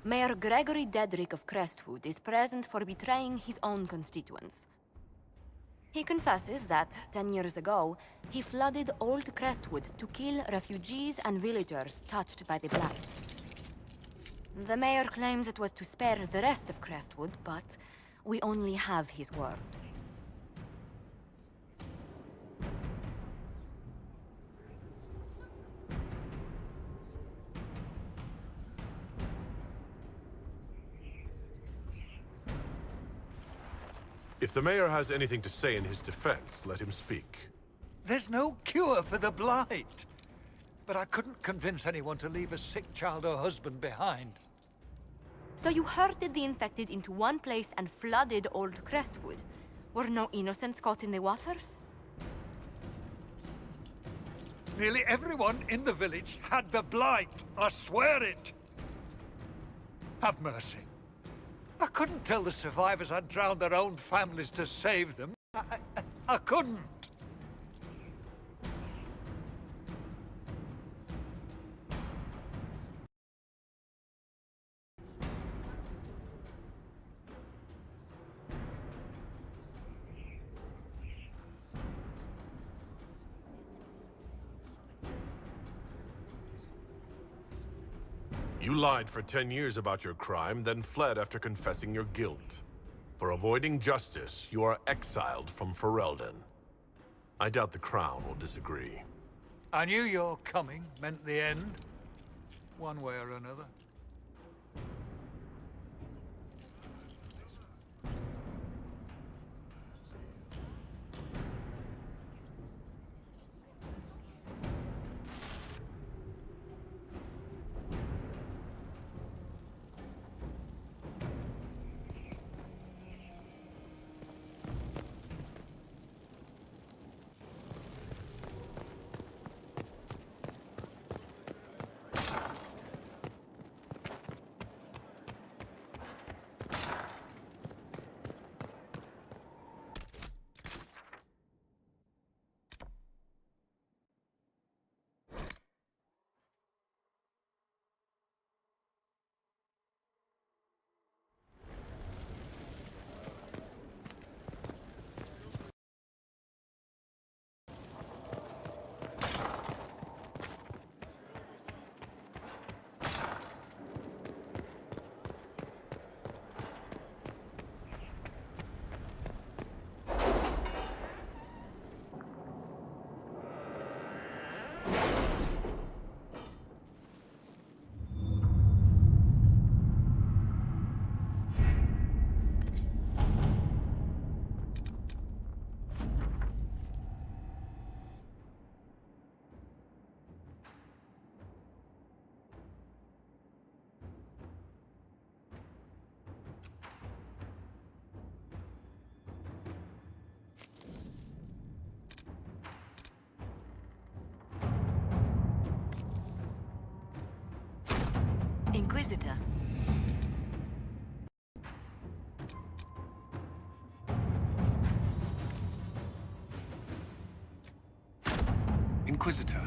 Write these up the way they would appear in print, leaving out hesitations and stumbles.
Mayor Gregory Dedrick of Crestwood is present for betraying his own constituents. He confesses that, 10 years ago, he flooded Old Crestwood to kill refugees and villagers touched by the Blight. The mayor claims it was to spare the rest of Crestwood, but we only have his word. If the mayor has anything to say in his defense, let him speak. There's no cure for the Blight. But I couldn't convince anyone to leave a sick child or husband behind. So you herded the infected into one place and flooded Old Crestwood? Were no innocents caught in the waters? Nearly everyone in the village had the Blight. I swear it. Have mercy. I couldn't tell the survivors I'd drowned their own families to save them. I couldn't. You lied for 10 years about your crime, then fled after confessing your guilt. For avoiding justice, you are exiled from Ferelden. I doubt the Crown will disagree. I knew your coming meant the end, one way or another. Inquisitor. Inquisitor.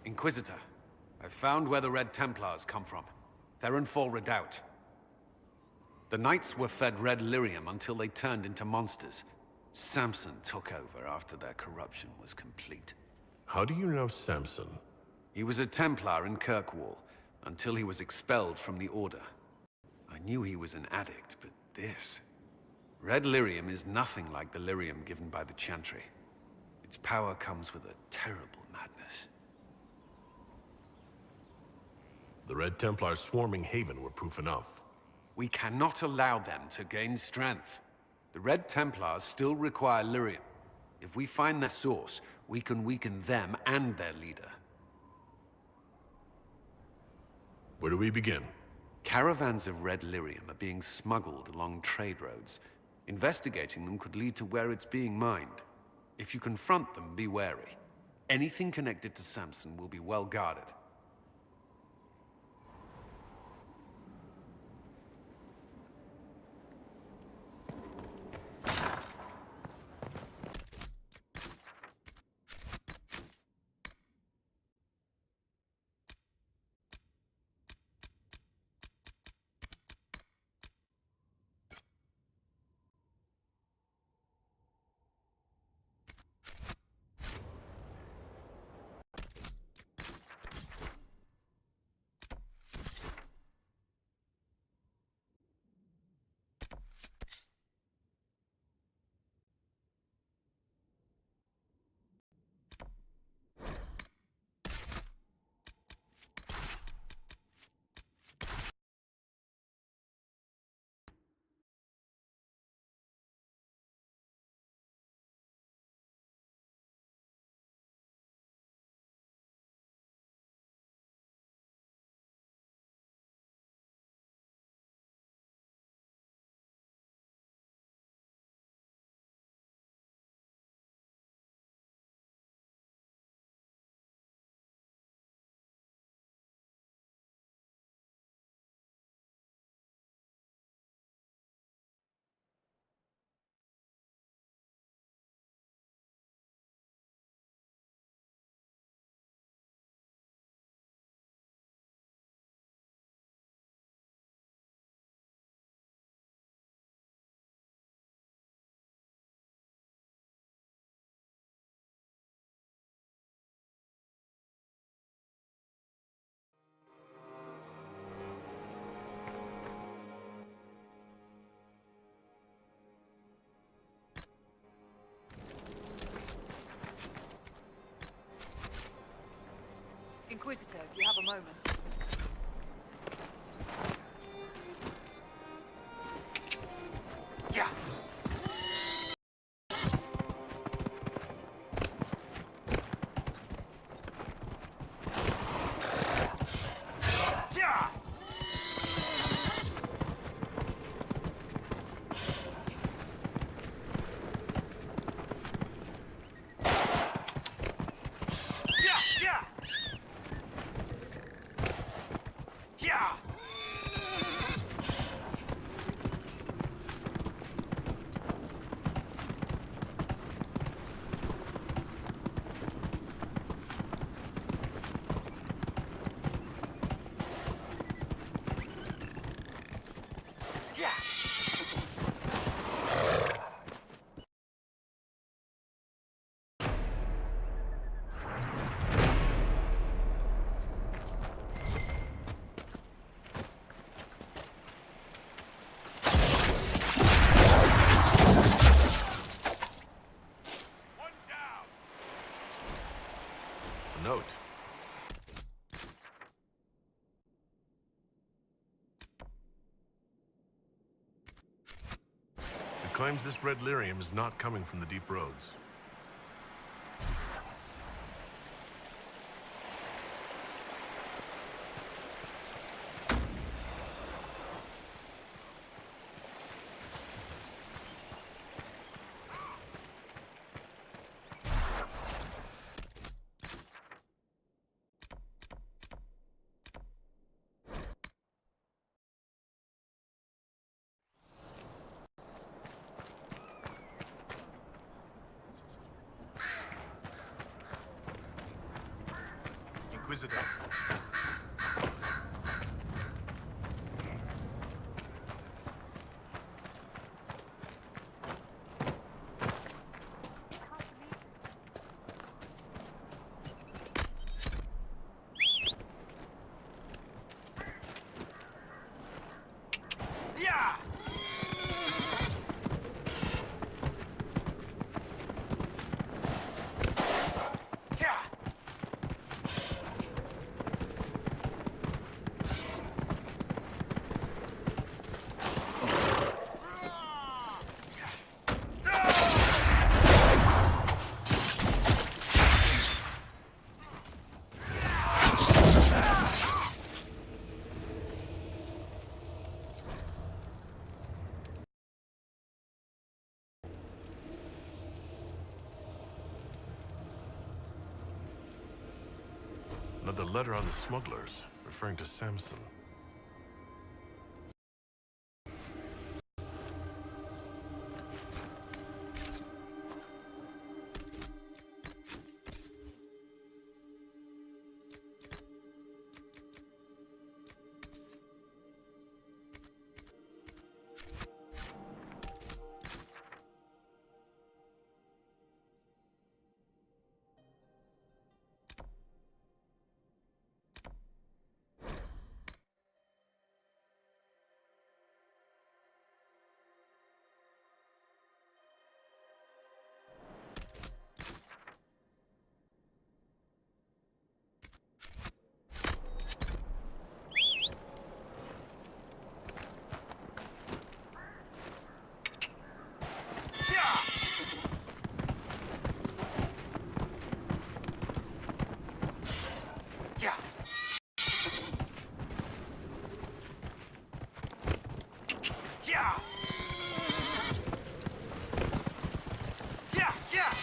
Inquisitor, I've found where the Red Templars come from. Therenfall Redoubt. The Knights were fed red lyrium until they turned into monsters. Samson took over after their corruption was complete. How do you know Samson? He was a Templar in Kirkwall, until he was expelled from the Order. I knew he was an addict, but this... Red lyrium is nothing like the lyrium given by the Chantry. Its power comes with a terrible madness. The Red Templars swarming Haven were proof enough. We cannot allow them to gain strength. The Red Templars still require lyrium. If we find their source, we can weaken them and their leader. Where do we begin? Caravans of red lyrium are being smuggled along trade roads. Investigating them could lead to where it's being mined. If you confront them, be wary. Anything connected to Samson will be well guarded. Inquisitor, if you have a moment. Yeah! Note. It claims this red lyrium is not coming from the deep roads. visitor. Yeah! Yeah! Another letter on the smugglers, referring to Samson. Yeah! Yeah! Yeah! Yeah!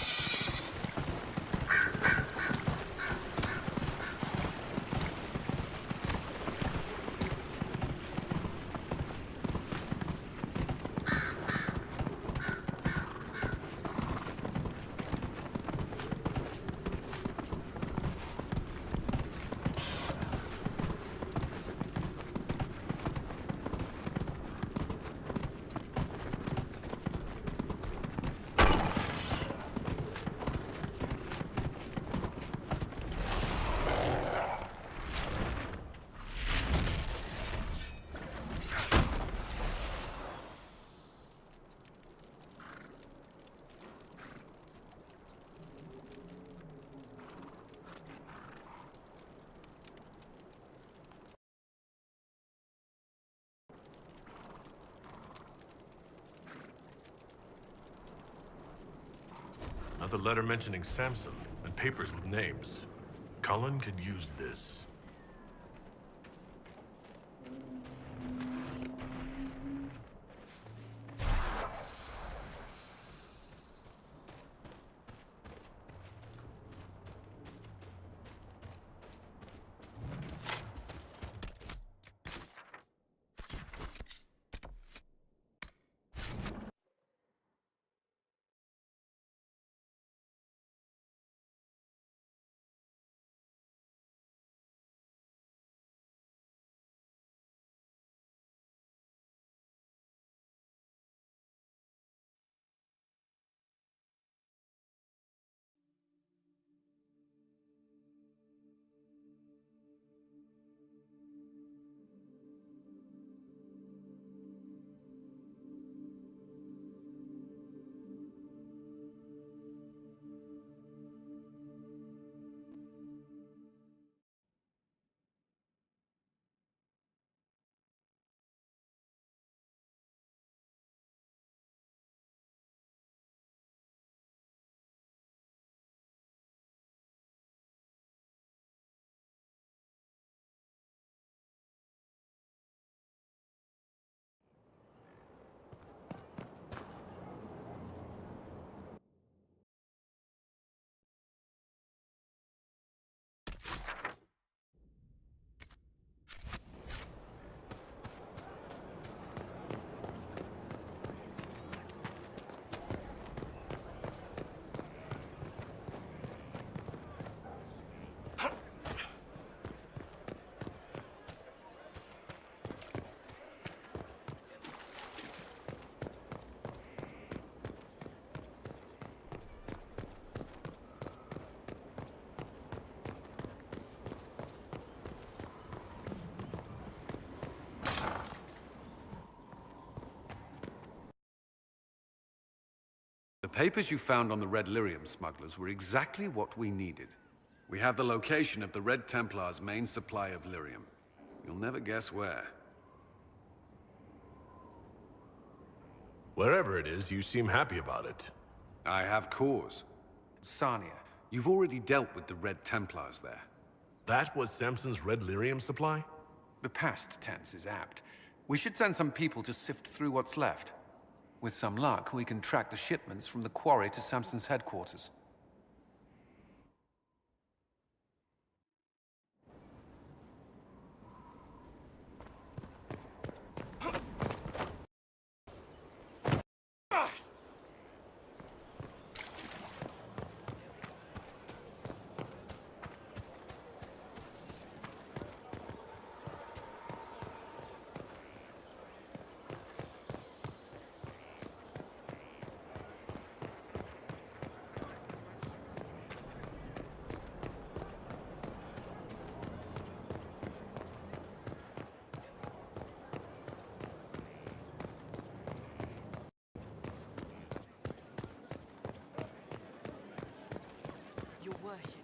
Another letter mentioning Samson, and papers with names. Cullen could use this. papers you found on the Red Lyrium smugglers were exactly what we needed. We have the location of the Red Templar's main supply of lyrium. You'll never guess where. Wherever it is, you seem happy about it. I have cause. Sarnia, you've already dealt with the Red Templars there. That was Samson's Red Lyrium supply? The past tense is apt. We should send some people to sift through what's left. With some luck, we can track the shipments from the quarry to Samson's headquarters. Your worship.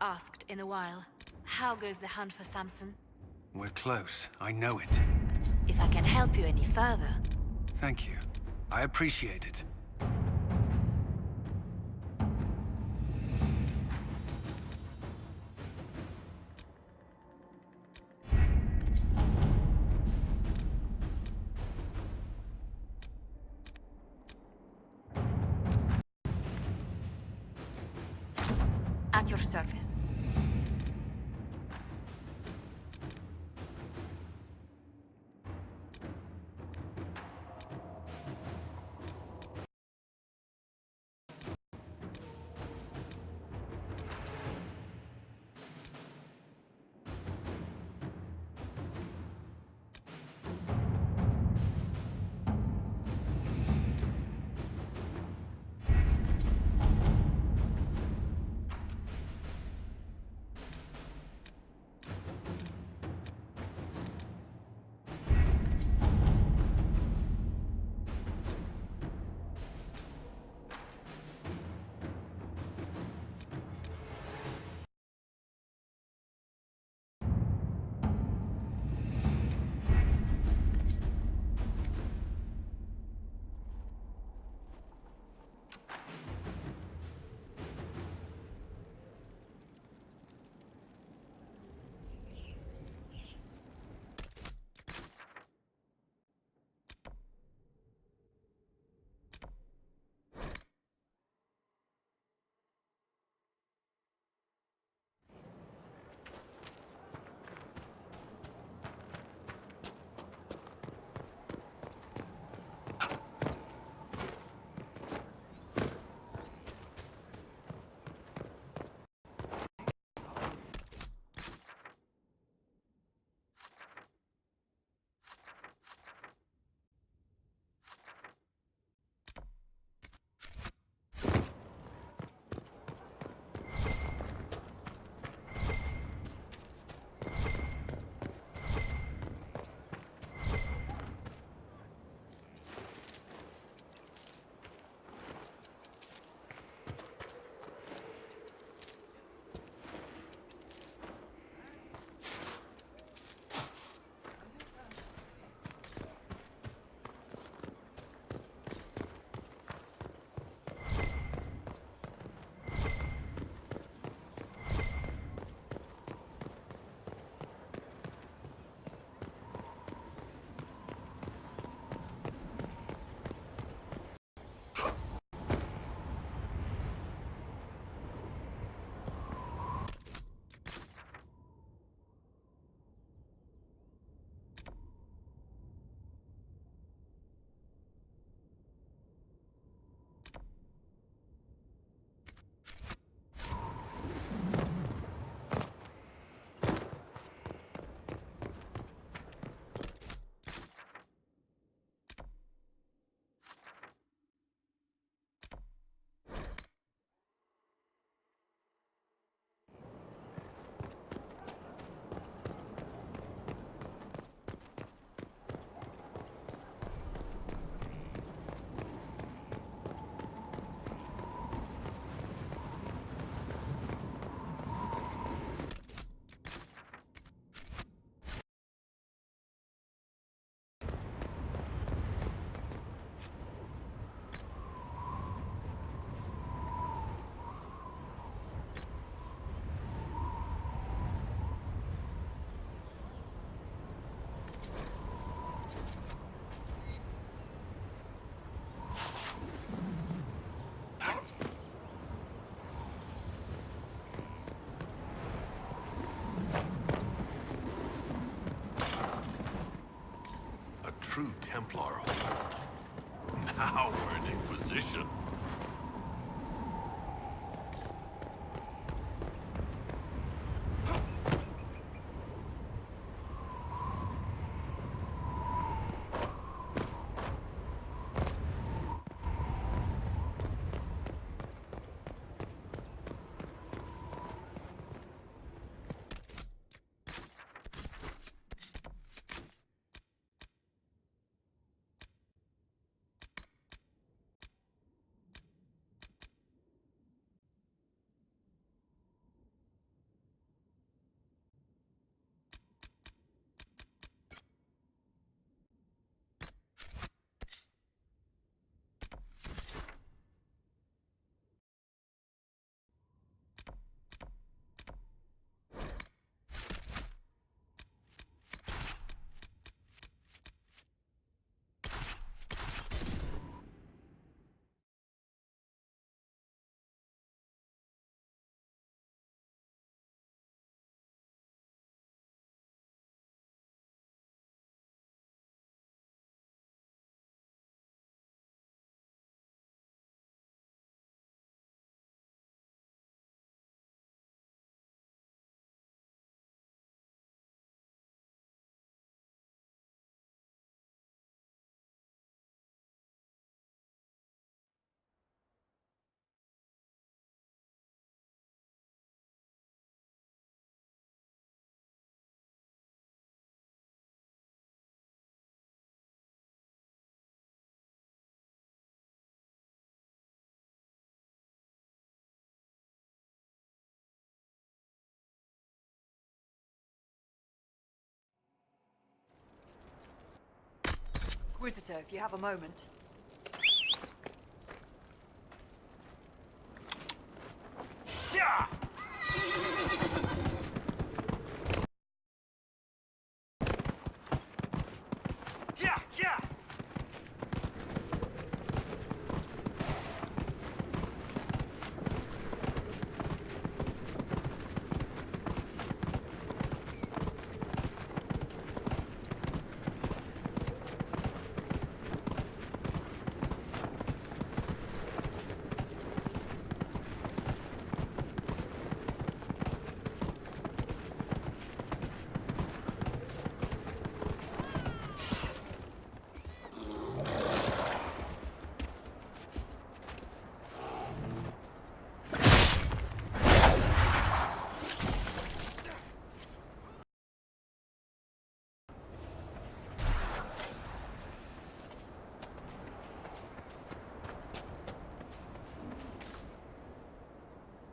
Asked in a while. How goes the hunt for Samson? We're close. I know it. If I can help you any further. Thank you. I appreciate it. At your service. A true Templar hold. Now we're in Inquisition. Inquisitor, if you have a moment. Yeah! Yeah, yeah!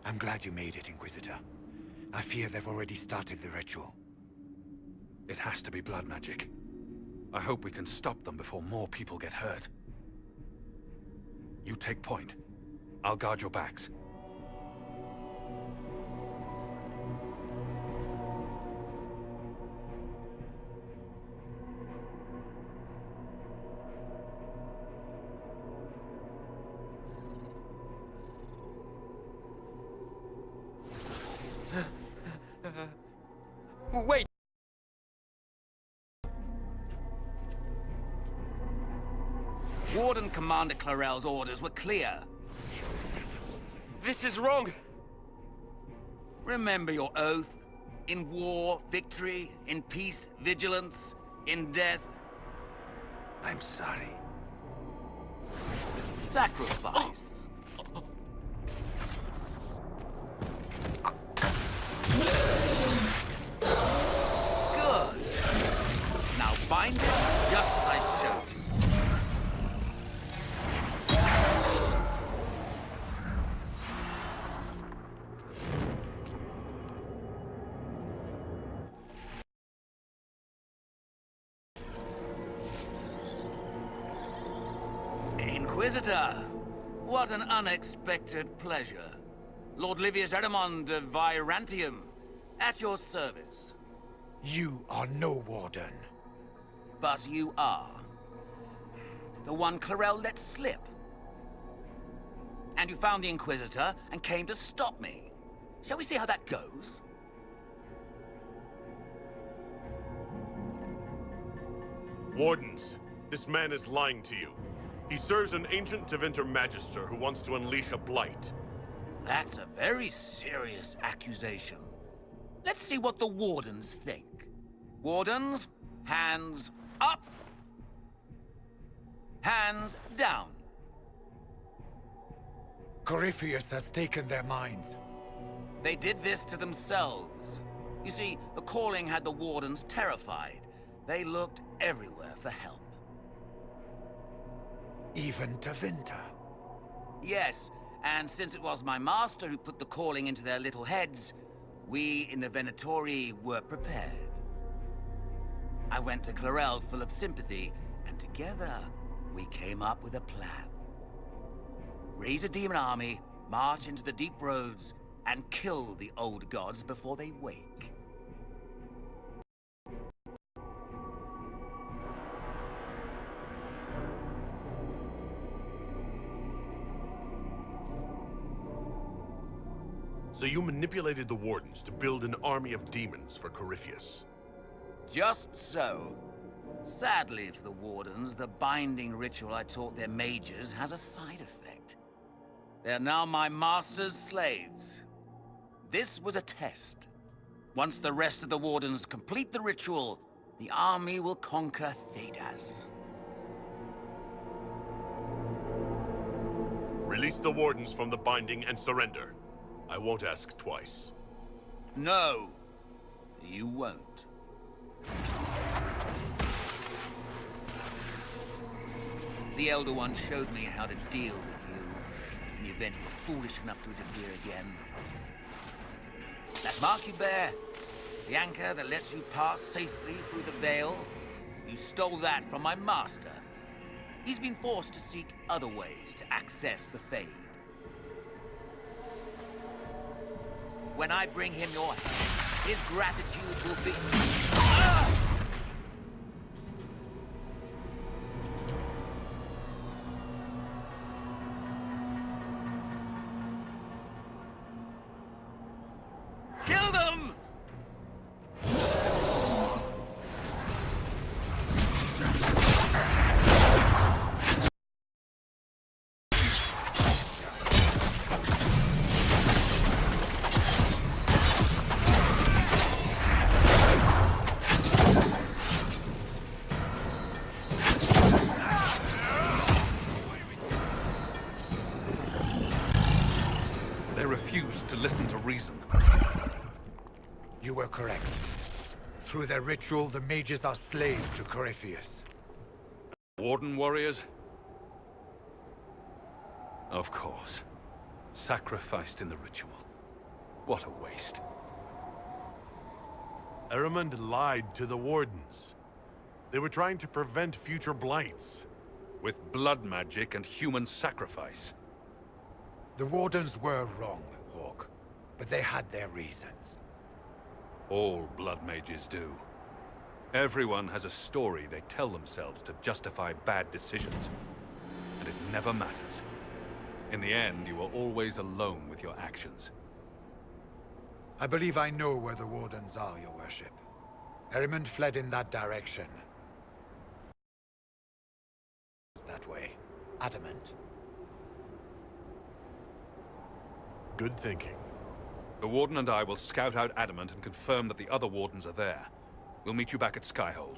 I'm glad you made it, Inquisitor. I fear they've already started the ritual. It has to be blood magic. I hope we can stop them before more people get hurt. You take point. I'll guard your backs. Wait! Warden Commander Clarel's orders were clear. This is wrong! Remember your oath. In war, victory. In peace, vigilance. In death, I'm sorry. sacrifice. Good. Now bind it just as I showed you. Inquisitor, what an unexpected pleasure. Lord Livius Erimond of Virantium, at your service. You are no warden. But you are. The one Clarel let slip. And you found the Inquisitor and came to stop me. Shall we see how that goes? Wardens, this man is lying to you. He serves an ancient Tevinter Magister who wants to unleash a blight. That's a very serious accusation. Let's see what the Wardens think. Wardens, hands up. Hands down. Corypheus has taken their minds. They did this to themselves. You see, the calling had the Wardens terrified. They looked everywhere for help. Even Tevinter. Yes, and since it was my master who put the calling into their little heads, we in the Venatori were prepared. I went to Clarel full of sympathy, and together we came up with a plan. Raise a demon army, march into the deep roads, and kill the old gods before they wake. So you manipulated the Wardens to build an army of demons for Corypheus. Just so. Sadly for the Wardens, the binding ritual I taught their mages has a side effect. They are now my master's slaves. This was a test. Once the rest of the Wardens complete the ritual, the army will conquer Thedas. Release the Wardens from the binding and surrender. I won't ask twice. No, you won't. The Elder One showed me how to deal with you in the event you were foolish enough to interfere again. That mark you bear, the anchor that lets you pass safely through the veil, you stole that from my master. He's been forced to seek other ways to access the Fade. When I bring him your head, his gratitude will be... Kill them! They refused to listen to reason. You were correct. Through their ritual, the mages are slaves to Corypheus. Warden warriors? Of course. Sacrificed in the ritual. What a waste. Eramund lied to the Wardens. They were trying to prevent future blights. With blood magic and human sacrifice. The Wardens were wrong, Hawk, but they had their reasons. All blood mages do. Everyone has a story they tell themselves to justify bad decisions. And it never matters. In the end, you are always alone with your actions. I believe I know where the Wardens are, Your Worship. Eramund fled in that direction. That way. Adamant. Good thinking. The Warden and I will scout out Adamant and confirm that the other Wardens are there. We'll meet you back at Skyhold.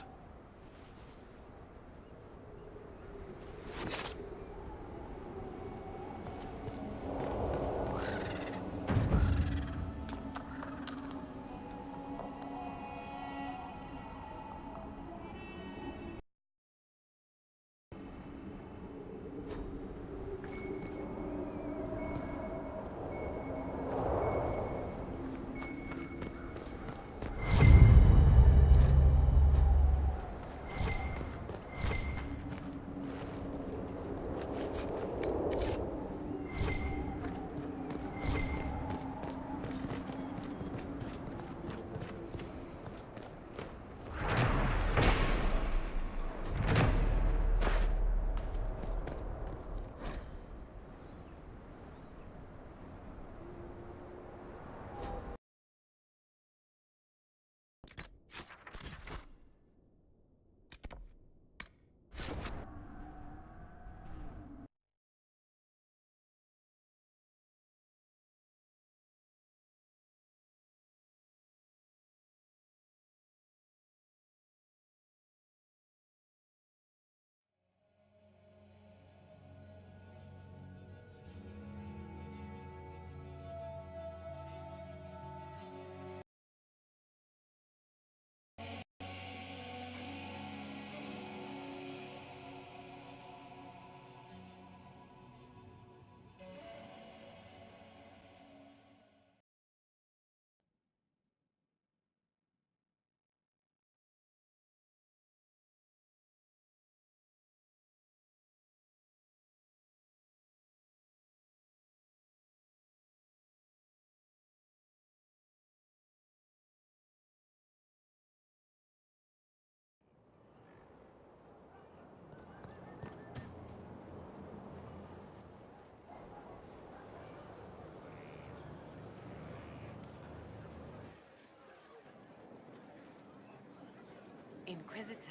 Inquisitor.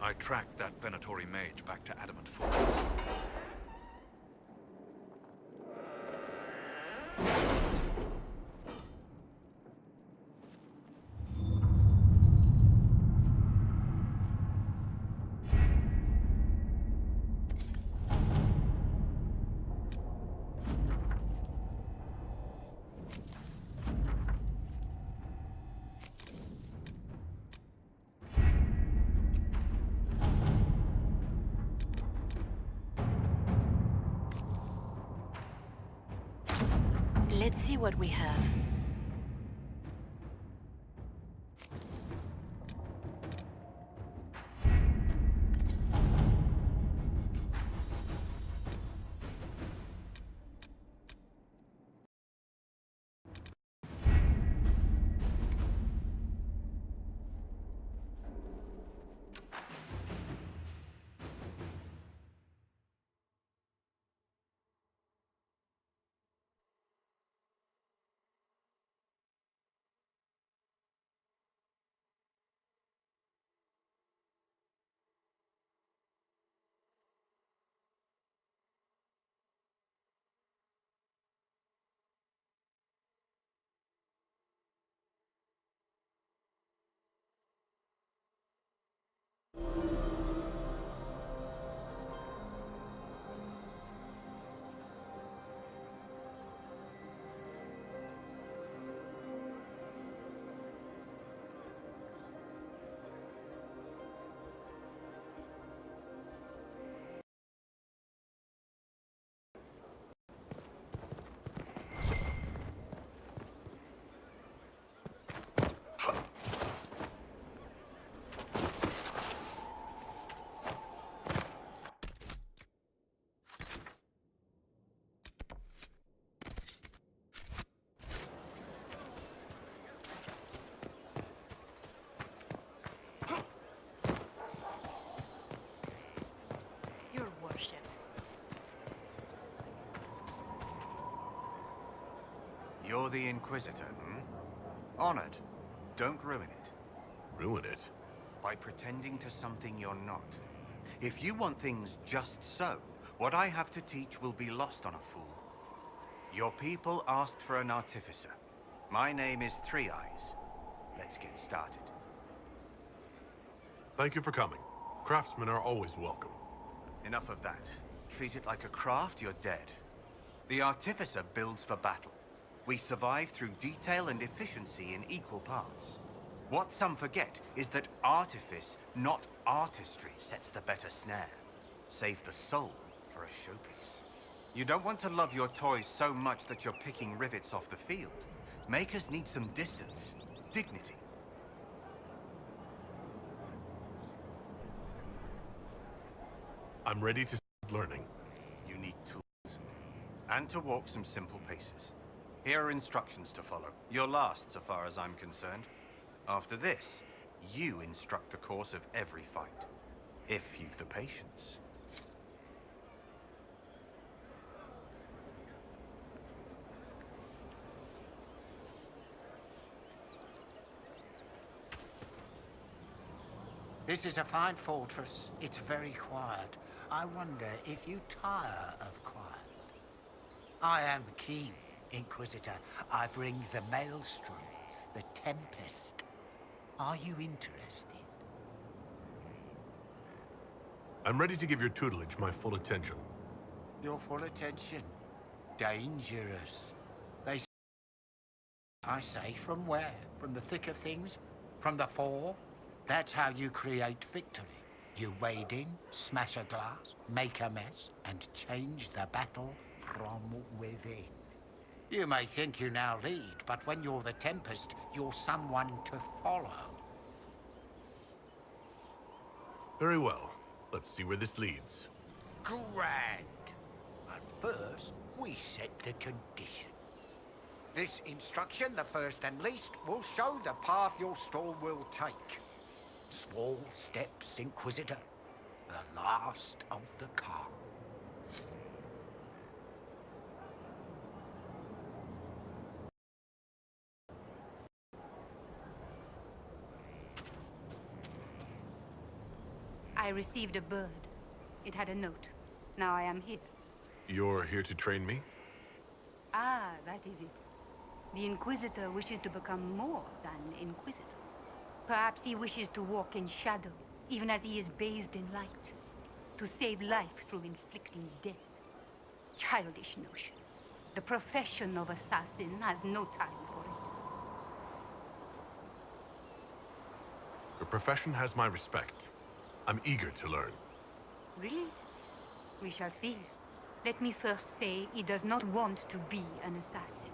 I tracked that Venatori mage back to Adamant Fortress. Let's see what we have. Your worship. You're the Inquisitor, hmm? Honored. Don't ruin it. Ruin it? By pretending to something you're not. If you want things just so, what I have to teach will be lost on a fool. Your people asked for an artificer. My name is Three Eyes. Let's get started. Thank you for coming. Craftsmen are always welcome. Enough of that. Treat it like a craft, you're dead. The artificer builds for battle. We survive through detail and efficiency in equal parts. What some forget is that artifice, not artistry, sets the better snare. Save the soul for a showpiece. You don't want to love your toys so much that you're picking rivets off the field. Makers need some distance, dignity. I'm ready to start learning. You need tools. And to walk some simple paces. Here are instructions to follow. You're last, so far as I'm concerned. After this, you instruct the course of every fight. If you've the patience. This is a fine fortress. It's very quiet. I wonder if you tire of quiet. I am King, Inquisitor. I bring the Maelstrom, the Tempest. Are you interested? I'm ready to give your tutelage my full attention. Your full attention. Dangerous. I say, from where? From the thick of things? From the fore? That's how you create victory. You wade in, smash a glass, make a mess, and change the battle from within. You may think you now lead, but when you're the Tempest, you're someone to follow. Very well. Let's see where this leads. Grand. But first, we set the conditions. This instruction, the first and least, will show the path your store will take. Small steps, Inquisitor. The last of the Khan. I received a bird. It had a note. Now I am here. You're here to train me? Ah, that is it. The Inquisitor wishes to become more than Inquisitor. Perhaps he wishes to walk in shadow, even as he is bathed in light. To save life through inflicting death. Childish notions. The profession of assassin has no time for it. Your profession has my respect. I'm eager to learn. Really? We shall see. Let me first say he does not want to be an assassin,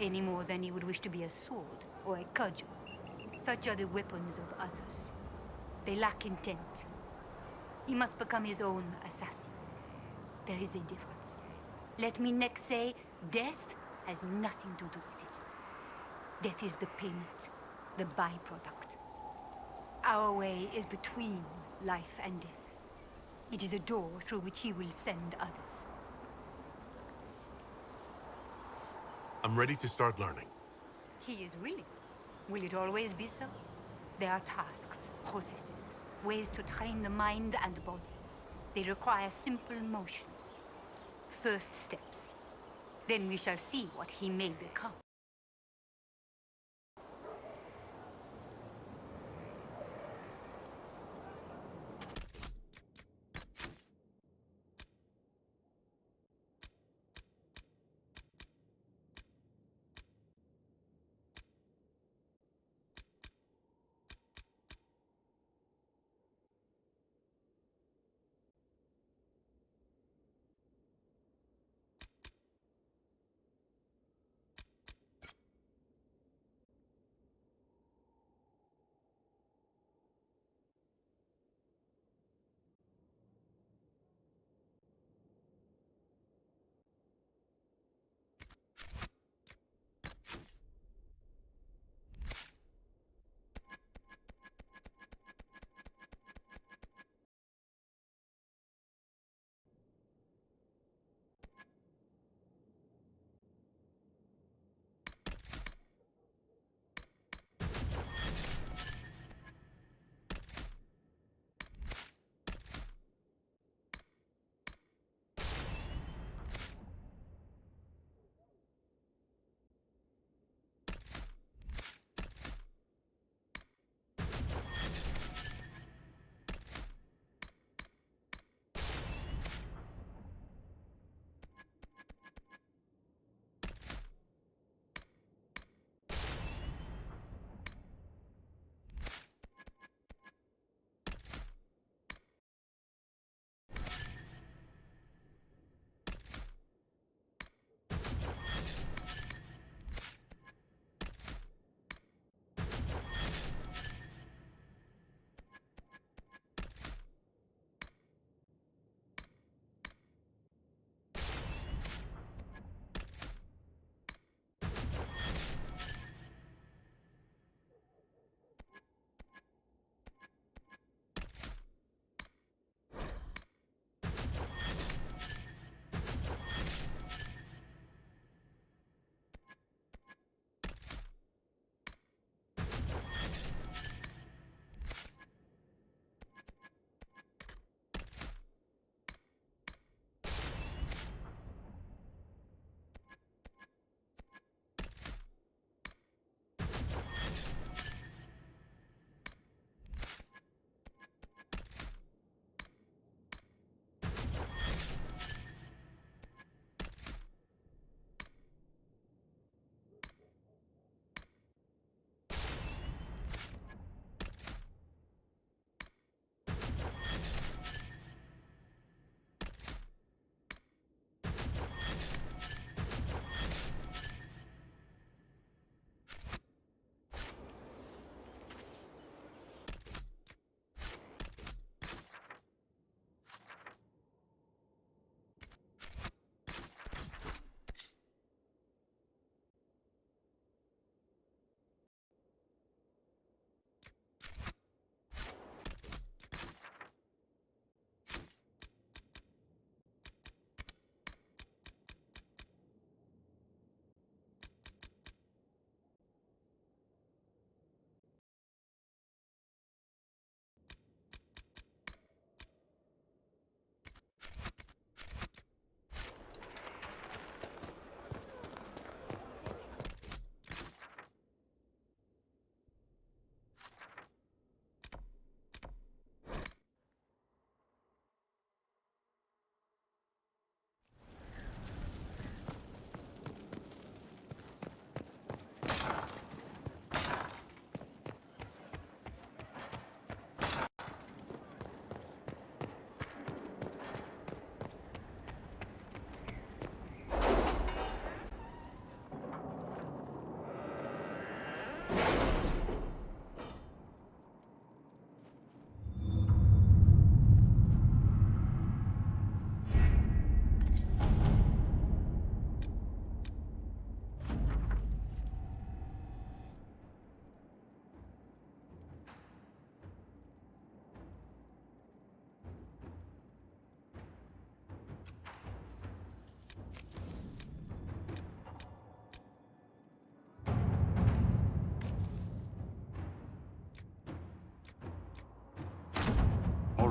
any more than he would wish to be a sword or a cudgel. Such are the weapons of others. They lack intent. He must become his own assassin. There is a difference. Let me next say, death has nothing to do with it. Death is the payment, the byproduct. Our way is between life and death. It is a door through which he will send others. I'm ready to start learning. He is willing. Will it always be so? There are tasks, processes, ways to train the mind and body. They require simple motions. First steps. Then we shall see what he may become.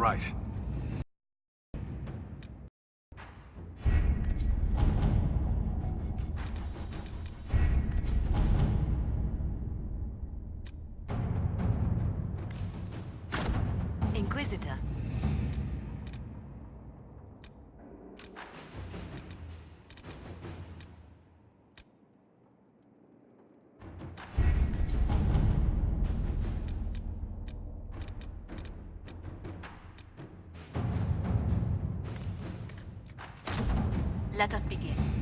right. Inquisitor. Let us begin.